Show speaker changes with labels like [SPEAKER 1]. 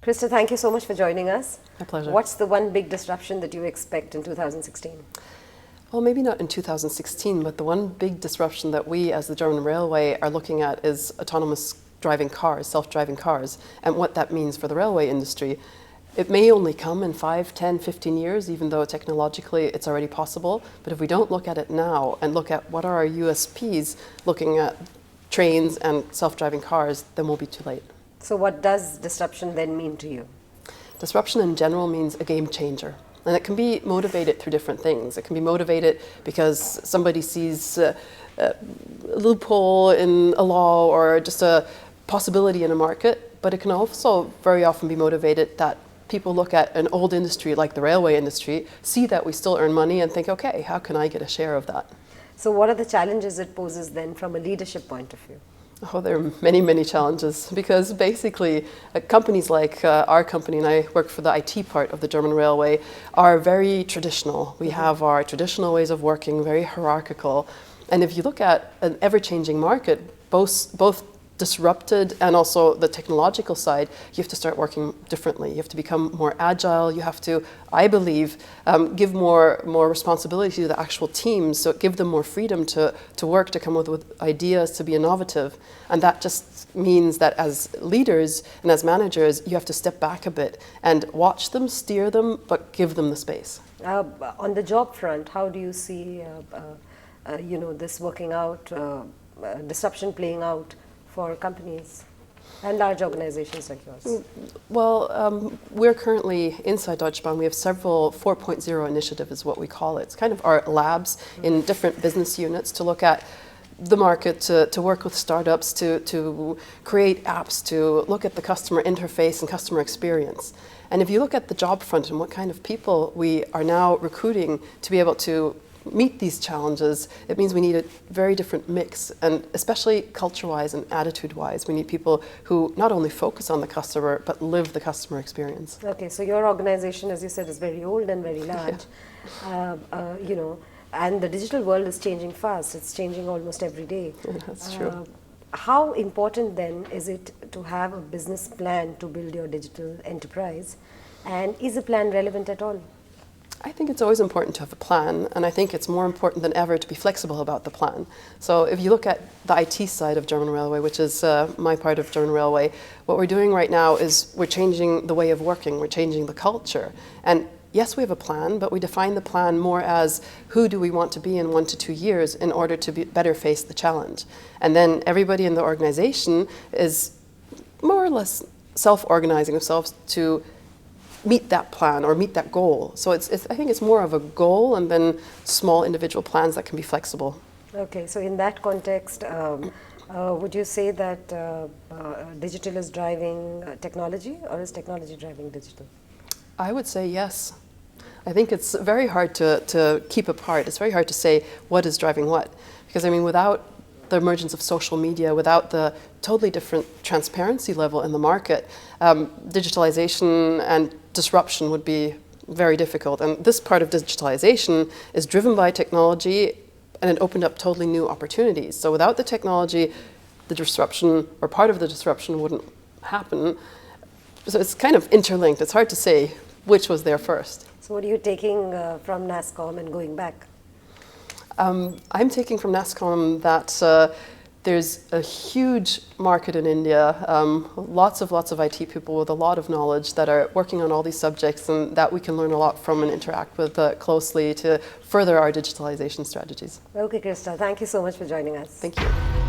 [SPEAKER 1] Christa, thank you so much for joining us.
[SPEAKER 2] My pleasure.
[SPEAKER 1] What's the one big disruption that you expect in 2016?
[SPEAKER 2] Well, maybe not in 2016, but the one big disruption that we as the German Railway are looking at is autonomous driving cars, self-driving cars, and what that means for the railway industry. It may only come in 5, 10, 15 years, even though technologically it's already possible. But if we don't look at it now and look at what are our USPs looking at trains and self-driving cars, then we'll be too late.
[SPEAKER 1] So what does disruption then mean to you?
[SPEAKER 2] Disruption in general means a game changer. And it can be motivated through different things. It can be motivated because somebody sees a loophole in a law or just a possibility in a market. But it can also very often be motivated that people look at an old industry like the railway industry, see that we still earn money and think, okay, how can I get a share of that?
[SPEAKER 1] So what are the challenges it poses then from a leadership point of view?
[SPEAKER 2] Oh, there are many, many challenges because basically companies like our company, and I work for the IT part of the German Railway, are very traditional. We have our traditional ways of working, very hierarchical. And if you look at an ever-changing market, both disrupted and also the technological side, you have to start working differently. You have to become more agile. You have to, I believe, give more responsibility to the actual teams, so give them more freedom to work, to come up with ideas, to be innovative. And that just means that as leaders and as managers, you have to step back a bit and watch them, steer them, but give them the space.
[SPEAKER 1] On the job front, how do you see this working out, disruption playing out for companies and large organizations like yours?
[SPEAKER 2] Well, we're currently inside Deutsche Bahn. We have several 4.0 initiative is what we call it. It's kind of our labs in different business units to look at the market, to work with startups, to create apps, to look at the customer interface and customer experience. And if you look at the job front and what kind of people we are now recruiting to be able to meet these challenges, it means we need a very different mix, and especially culture-wise and attitude-wise. We need people who not only focus on the customer, but live the customer experience.
[SPEAKER 1] Okay, so your organization, as you said, is very old and very large. Yeah. And the digital world is changing fast. It's changing almost every day.
[SPEAKER 2] Yeah, that's true.
[SPEAKER 1] How important then is it to have a business plan to build your digital enterprise? And is a plan relevant at all?
[SPEAKER 2] I think it's always important to have a plan, and I think it's more important than ever to be flexible about the plan. So if you look at the IT side of German Railway, which is my part of German Railway, what we're doing right now is we're changing the way of working, we're changing the culture. And yes, we have a plan, but we define the plan more as who do we want to be in 1 to 2 years in order to better face the challenge. And then everybody in the organization is more or less self-organizing themselves to meet that plan or meet that goal. So I think it's more of a goal and then small individual plans that can be flexible.
[SPEAKER 1] Okay, so in that context, would you say that digital is driving technology, or is technology driving digital?
[SPEAKER 2] I would say yes. I think it's very hard to keep apart. It's very hard to say what is driving what. Because I mean, without the emergence of social media, without the totally different transparency level in the market, digitalization and disruption would be very difficult. And this part of digitalization is driven by technology, and it opened up totally new opportunities. So without the technology, the disruption, or part of the disruption, wouldn't happen. So it's kind of interlinked. It's hard to say which was there first.
[SPEAKER 1] So what are you taking from Nasscom and going back?
[SPEAKER 2] I'm taking from Nasscom that there's a huge market in India, lots of IT people with a lot of knowledge that are working on all these subjects, and that we can learn a lot from and interact with closely to further our digitalization strategies.
[SPEAKER 1] Okay, Christa, thank you so much for joining us.
[SPEAKER 2] Thank you.